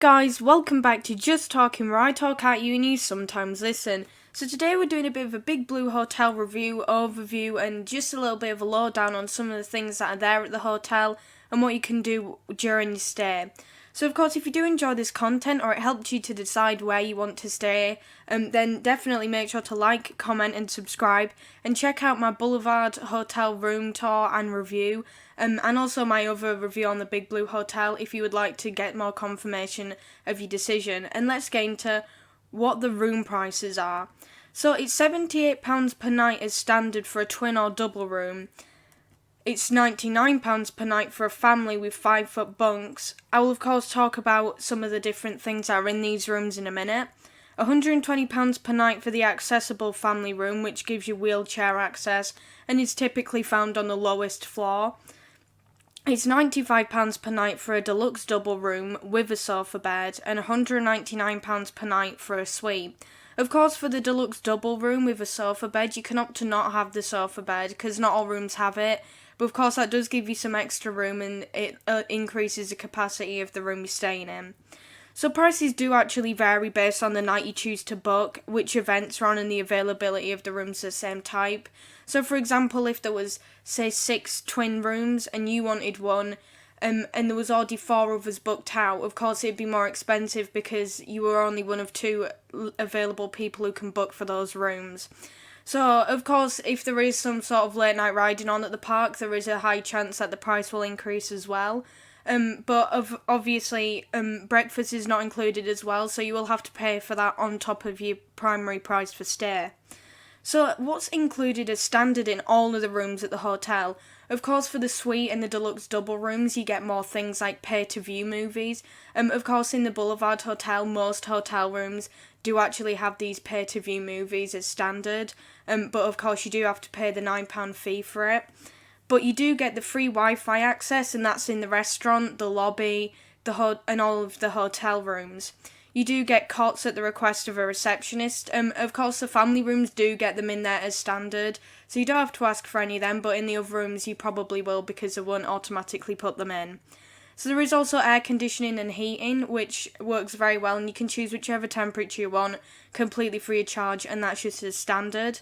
Guys, welcome back to Just Talking, where I talk at you and you sometimes listen. So today we're doing a bit of a Big Blue Hotel review, overview, and just a little bit of a lowdown on some of the things that are there at the hotel and what you can do during your stay. So of course, if you do enjoy this content or it helped you to decide where you want to stay, then definitely make sure to like, comment and subscribe, and check out my Boulevard Hotel room tour and review, and also my other review on the Big Blue Hotel if you would like to get more confirmation of your decision. And let's get into what the room prices are. So it's £78 per night as standard for a twin or double room. It's £99 per night for a family with 5-foot bunks. I will of course talk about some of the different things that are in these rooms in a minute. £120 per night for the accessible family room, which gives you wheelchair access and is typically found on the lowest floor. It's £95 per night for a deluxe double room with a sofa bed, and £199 per night for a suite. Of course, for the deluxe double room with a sofa bed, you can opt to not have the sofa bed because not all rooms have it. But of course, that does give you some extra room and it increases the capacity of the room you're staying in. So prices do actually vary based on the night you choose to book, which events are on, and the availability of the rooms the same type. So for example, if there was, say, 6 twin rooms and you wanted one, and there was already 4 others booked out, of course it'd be more expensive because you were only one of 2 available people who can book for those rooms. So, of course, if there is some sort of late night riding on at the park, there is a high chance that the price will increase as well. Obviously, breakfast is not included as well, so you will have to pay for that on top of your primary price for stay. So, what's included as standard in all of the rooms at the hotel? Of course, for the suite and the deluxe double rooms, you get more things like pay-to-view movies. Of course, in the Boulevard Hotel, most hotel rooms do actually have these pay-to-view movies as standard. But of course, you do have to pay the £9 fee for it. But you do get the free Wi-Fi access, and that's in the restaurant, the lobby, and all of the hotel rooms. You do get cots at the request of a receptionist. Of course, the family rooms do get them in there as standard, so you don't have to ask for any of them, but in the other rooms you probably will because they won't automatically put them in. So there is also air conditioning and heating, which works very well, and you can choose whichever temperature you want, completely free of charge, and that's just as standard.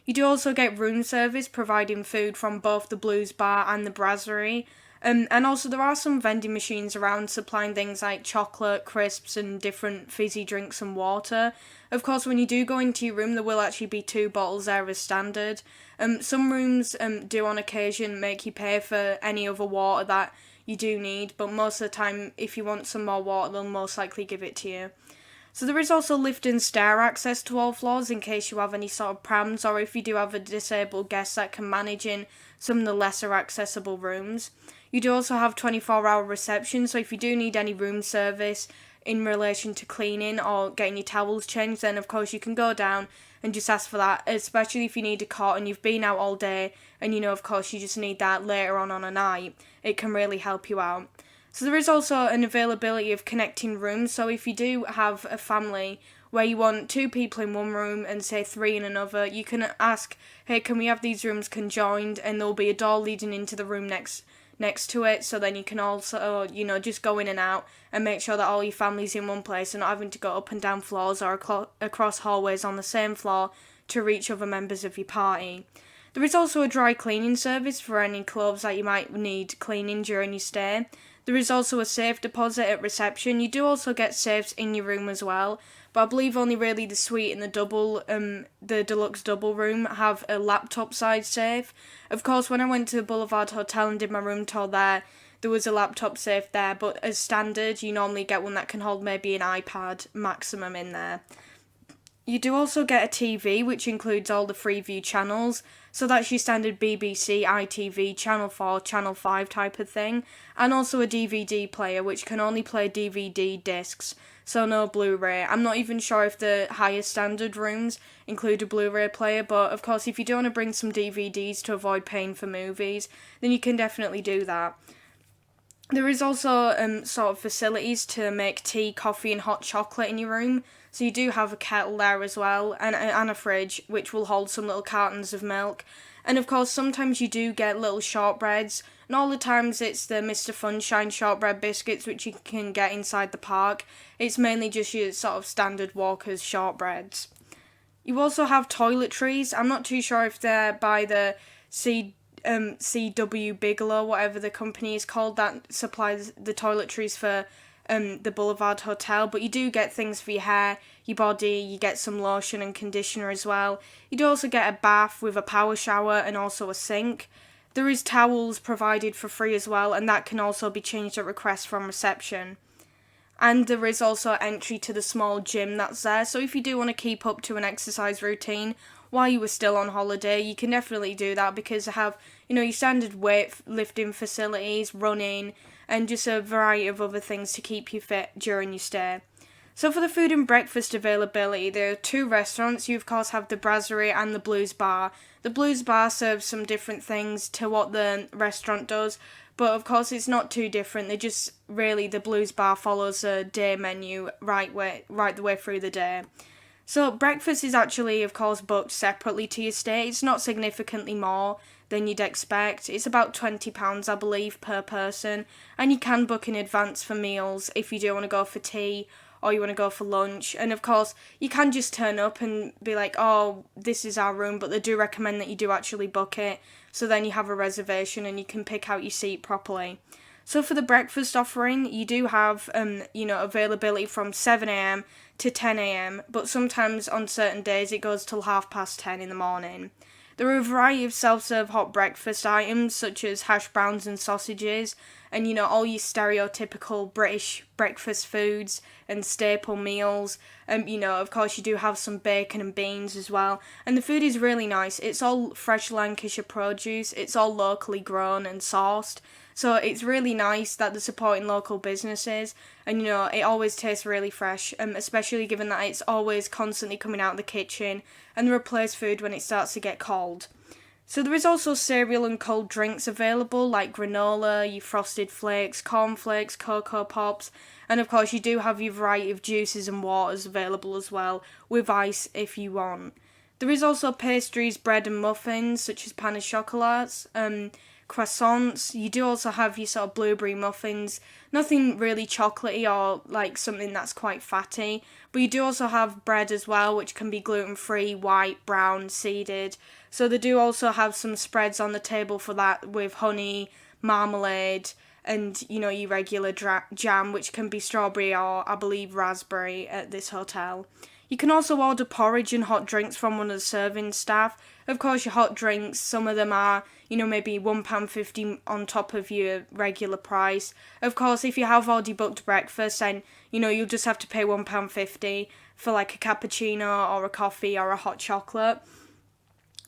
You do also get room service, providing food from both the Blues Bar and the Brasserie. And also there are some vending machines around supplying things like chocolate, crisps and different fizzy drinks and water. Of course, when you do go into your room, there will actually be 2 bottles there as standard. Some rooms do on occasion make you pay for any other water that you do need, but most of the time, if you want some more water, they'll most likely give it to you. So there is also lift and stair access to all floors in case you have any sort of prams, or if you do have a disabled guest that can manage in some of the lesser accessible rooms. You do also have 24-hour reception, so if you do need any room service in relation to cleaning or getting your towels changed, then of course you can go down and just ask for that, especially if you need a cot and you've been out all day and of course you just need that later on a night. It can really help you out. So there is also an availability of connecting rooms, so if you do have a family where you want 2 people in one room and say 3 in another, you can ask, hey, can we have these rooms conjoined, and there'll be a door leading into the room next to it, so then you can also, just go in and out and make sure that all your family's in one place and not having to go up and down floors or across hallways on the same floor to reach other members of your party. There is also a dry cleaning service for any clothes that you might need cleaning during your stay. There is also a safe deposit at reception. You do also get safes in your room as well, but I believe only really the suite and the deluxe double room have a laptop size safe. Of course, when I went to the Boulevard Hotel and did my room tour there was a laptop safe there, but as standard, you normally get one that can hold maybe an iPad maximum in there. You do also get a TV, which includes all the Freeview channels, so that's your standard BBC, ITV, Channel 4, Channel 5 type of thing, and also a DVD player, which can only play DVD discs, so no Blu-ray. I'm not even sure if the higher standard rooms include a Blu-ray player, but of course if you do want to bring some DVDs to avoid paying for movies, then you can definitely do that. There is also sort of facilities to make tea, coffee and hot chocolate in your room. So you do have a kettle there as well, and a fridge, which will hold some little cartons of milk. And of course, sometimes you do get little shortbreads, and all the times it's the Mr. Funshine shortbread biscuits, which you can get inside the park. It's mainly just your sort of standard Walker's shortbreads. You also have toiletries. I'm not too sure if they're by the CW Bigelow, whatever the company is called, that supplies the toiletries for the Boulevard Hotel, but you do get things for your hair, your body, you get some lotion and conditioner as well. You do also get a bath with a power shower and also a sink. There is towels provided for free as well, and that can also be changed at request from reception. And there is also entry to the small gym that's there, so if you do want to keep up to an exercise routine while you were still on holiday, you can definitely do that, because they have, your standard weight lifting facilities, running, and just a variety of other things to keep you fit during your stay. So for the food and breakfast availability, there are 2 restaurants. You of course have the Brasserie and the Blues Bar. The Blues Bar serves some different things to what the restaurant does, but of course it's not too different. They just really, the Blues Bar follows a day menu right the way through the day. So breakfast is actually of course booked separately to your stay. It's not significantly more than you'd expect. It's about £20 I believe per person, and you can book in advance for meals if you do want to go for tea or you want to go for lunch. And of course you can just turn up and be like, oh, this is our room, but they do recommend that you do actually book it, so then you have a reservation and you can pick out your seat properly. So for the breakfast offering, you do have availability from 7am to 10am, but sometimes on certain days it goes till 10:30 in the morning. There are a variety of self-serve hot breakfast items, such as hash browns and sausages, and all your stereotypical British breakfast foods and staple meals. Of course you do have some bacon and beans as well, and the food is really nice. It's all fresh Lancashire produce, it's all locally grown and sourced, so it's really nice that they're supporting local businesses, and it always tastes really fresh, especially given that it's always constantly coming out of the kitchen, and they replace food when it starts to get cold. So there is also cereal and cold drinks available, like granola, your frosted flakes, cornflakes, Cocoa Pops, and of course you do have your variety of juices and waters available as well, with ice if you want. There is also pastries, bread and muffins, such as pain au chocolat, croissants. You do also have your sort of blueberry muffins, nothing really chocolatey or like something that's quite fatty, but you do also have bread as well, which can be gluten-free, white, brown, seeded. So they do also have some spreads on the table for that, with honey, marmalade, and your regular jam, which can be strawberry or I believe raspberry at this hotel. You can also order porridge and hot drinks from one of the serving staff. Of course, your hot drinks, some of them are, maybe £1.50 on top of your regular price. Of course, if you have already booked breakfast, then, you'll just have to pay £1.50 for like a cappuccino or a coffee or a hot chocolate.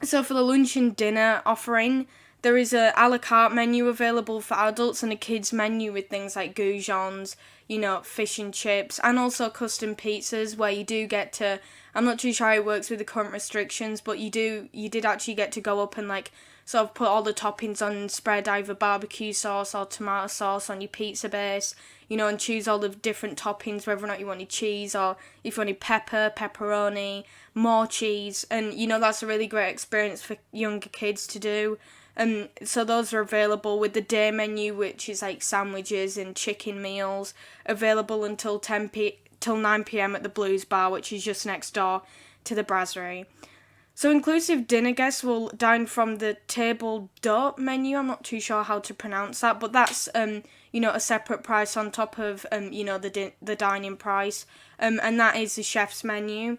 So for the lunch and dinner offering, there is a la carte menu available for adults and a kids menu with things like goujons, fish and chips, and also custom pizzas where you do get to, I'm not too sure how it works with the current restrictions, but you did actually get to go up and like sort of put all the toppings on and spread either barbecue sauce or tomato sauce on your pizza base, and choose all the different toppings, whether or not you wanted cheese or if you wanted pepper, pepperoni, more cheese, and that's a really great experience for younger kids to do. So those are available with the day menu, which is like sandwiches and chicken meals, available until 9pm at the Blues Bar, which is just next door to the Brasserie. So inclusive dinner guests will dine from the table d'hote menu. I'm not too sure how to pronounce that, but that's a separate price on top of the dining price, and that is the chef's menu.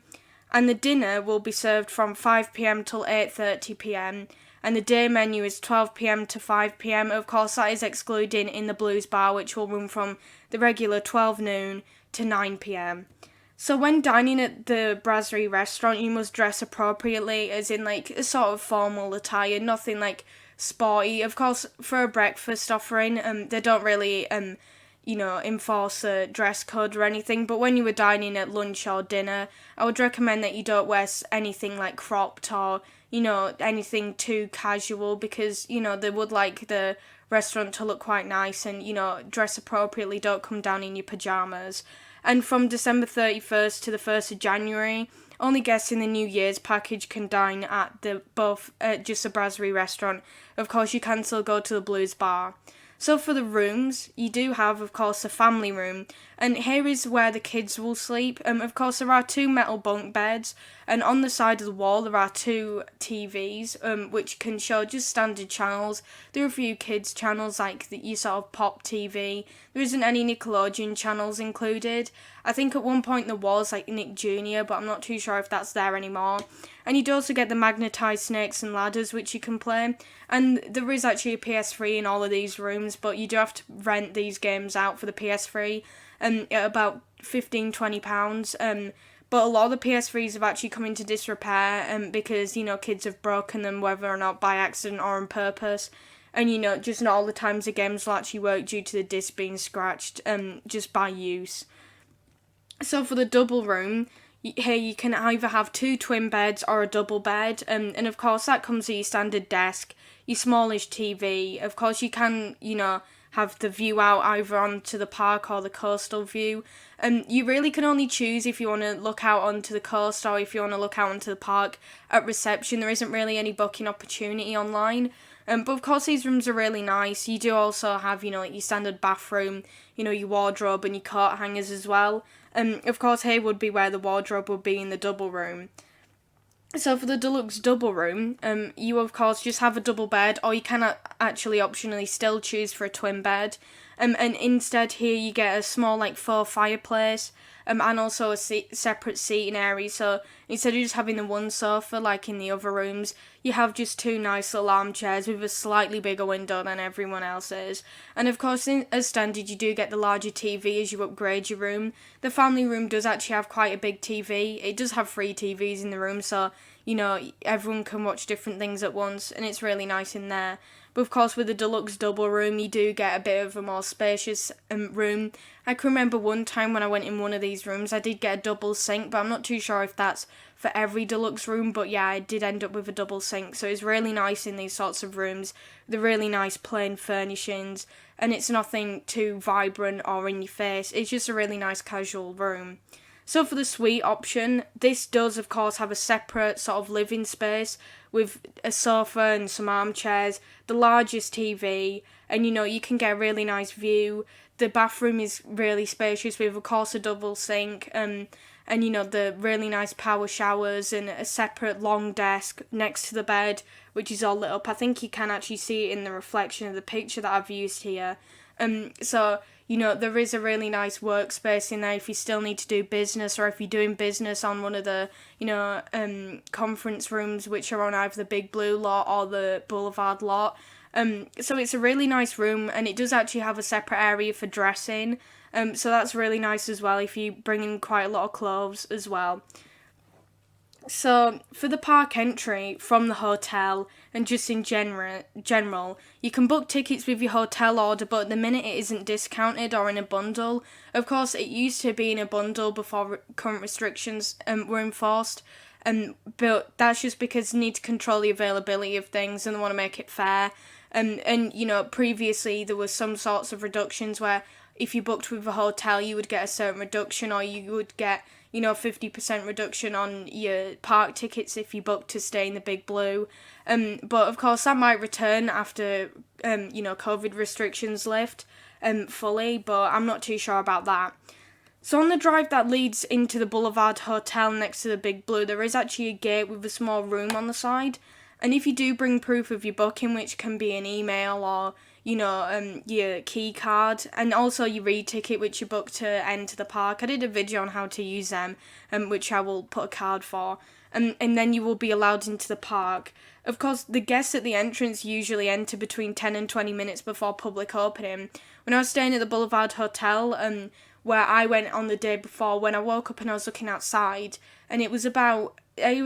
And the dinner will be served from 5pm till 8:30pm. And the day menu is 12pm to 5pm. Of course, that is excluding in the Blues Bar, which will run from the regular 12 noon to 9pm. So when dining at the Brasserie restaurant, you must dress appropriately, as in like a sort of formal attire, nothing like sporty. Of course, for a breakfast offering, they don't really enforce a dress code or anything, but when you were dining at lunch or dinner, I would recommend that you don't wear anything like cropped or anything too casual, because they would like the restaurant to look quite nice, and dress appropriately, don't come down in your pajamas. And from December 31st to the 1st of January, only guests in the New Year's package can dine at just the Brasserie restaurant. Of course, you can still go to the Blues bar. So for the rooms, you do have, of course, a family room, and here is where the kids will sleep. Of course, there are 2 metal bunk beds, and on the side of the wall there are 2 TVs, which can show just standard channels. There are a few kids channels like your sort of pop TV. There isn't any Nickelodeon channels included. I think at one point there was like Nick Jr., but I'm not too sure if that's there anymore. And you'd also get the magnetised snakes and ladders, which you can play. And there is actually a PS3 in all of these rooms, but you do have to rent these games out for the PS3 at about £15-20. But a lot of the PS3s have actually come into disrepair because, kids have broken them, whether or not by accident or on purpose. And, just not all the times the games will actually work due to the disc being scratched just by use. So for the double room, here you can either have 2 twin beds or a double bed, and of course that comes with your standard desk, your smallish TV. Of course you can, have the view out either onto the park or the coastal view. You really can only choose if you want to look out onto the coast or if you want to look out onto the park at reception. There isn't really any booking opportunity online. But of course these rooms are really nice. You do also have, like your standard bathroom, your wardrobe and your coat hangers as well. Of course here would be where the wardrobe would be in the double room. So for the deluxe double room, you of course just have a double bed, or you can actually optionally still choose for a twin bed. And instead here you get a small like faux fireplace, and also a separate seating area. So instead of just having the one sofa like in the other rooms, you have just 2 nice little armchairs with a slightly bigger window than everyone else's. And of course, as standard, you do get the larger TV as you upgrade your room. The family room does actually have quite a big TV. It does have 3 TVs in the room, so everyone can watch different things at once, and it's really nice in there. But of course, with the deluxe double room, you do get a bit of a more spacious room. I can remember one time when I went in one of these rooms, I did get a double sink, but I'm not too sure if that's for every deluxe room. But yeah, I did end up with a double sink, so it's really nice in these sorts of rooms. The really nice plain furnishings, and it's nothing too vibrant or in your face. It's just a really nice casual room. So for the suite option, this does of course have a separate sort of living space with a sofa and some armchairs, the largest TV, and you can get a really nice view. The bathroom is really spacious with of course a double sink, and the really nice power showers and a separate long desk next to the bed, which is all lit up. I think you can actually see it in the reflection of the picture that I've used here. So there is a really nice workspace in there if you still need to do business, or if you're doing business on one of the, conference rooms which are on either the Big Blue lot or the Boulevard lot. So it's a really nice room, and it does actually have a separate area for dressing. So that's really nice as well if you bring in quite a lot of clothes as well. So, for the park entry from the hotel, and just in general, you can book tickets with your hotel order, but at the minute it isn't discounted or in a bundle. Of course, it used to be in a bundle before current restrictions were enforced, but that's just because they need to control the availability of things and they want to make it fair. And previously there was some sorts of reductions where if you booked with a hotel, you would get a certain reduction, or you would get 50% reduction on your park tickets if you book to stay in the Big Blue. But of course that might return after, COVID restrictions lift fully, but I'm not too sure about that. So on the drive that leads into the Boulevard Hotel next to the Big Blue, there is actually a gate with a small room on the side. And if you do bring proof of your booking, which can be an email or your key card, and also your re-ticket which you booked to enter the park. I did a video on how to use them, which I will put a card for, and then you will be allowed into the park. Of course, the guests at the entrance usually enter between 10 and 20 minutes before public opening. When I was staying at the Boulevard Hotel, where I went on the day before, when I woke up and I was looking outside, and it was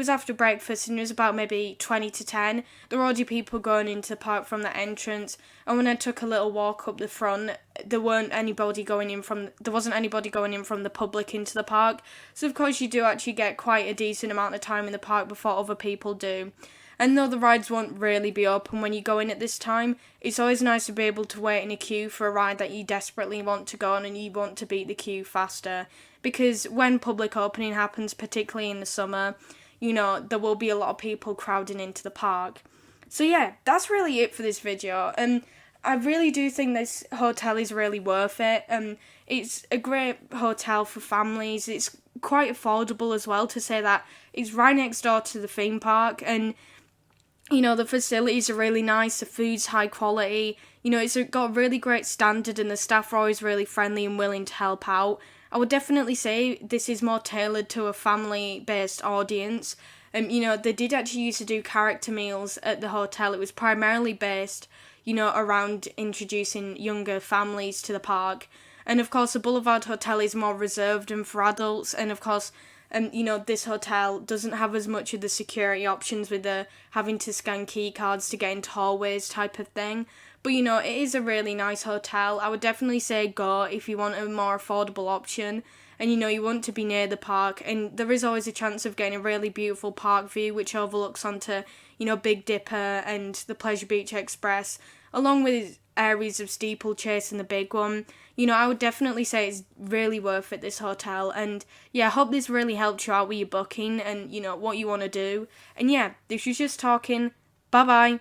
after breakfast, and it was about maybe 20 to 10. There were already people going into the park from the entrance, and when I took a little walk up the front, there wasn't anybody going in from the public into the park. So of course you do actually get quite a decent amount of time in the park before other people do. And though the rides won't really be open when you go in at this time, it's always nice to be able to wait in a queue for a ride that you desperately want to go on and you want to beat the queue faster. Because when public opening happens, particularly in the summer, there will be a lot of people crowding into the park. So yeah, that's really it for this video. I really do think this hotel is really worth it. It's a great hotel for families. It's quite affordable as well, to say that it's right next door to the theme park, and the facilities are really nice, the food's high quality, it's got a really great standard, and the staff are always really friendly and willing to help out. I would definitely say this is more tailored to a family-based audience. They did actually used to do character meals at the hotel. It was primarily based, around introducing younger families to the park. And of course, the Boulevard Hotel is more reserved and for adults, and of course, this hotel doesn't have as much of the security options with the having to scan key cards to get into hallways type of thing. But it is a really nice hotel. I would definitely say go if you want a more affordable option, and you want to be near the park, and there is always a chance of getting a really beautiful park view which overlooks onto, Big Dipper and the Pleasure Beach Express, along with areas of Steeplechase and the big one. I would definitely say it's really worth it, this hotel. And yeah, I hope this really helped you out with your booking and, what you want to do. And yeah, this was just talking. Bye bye.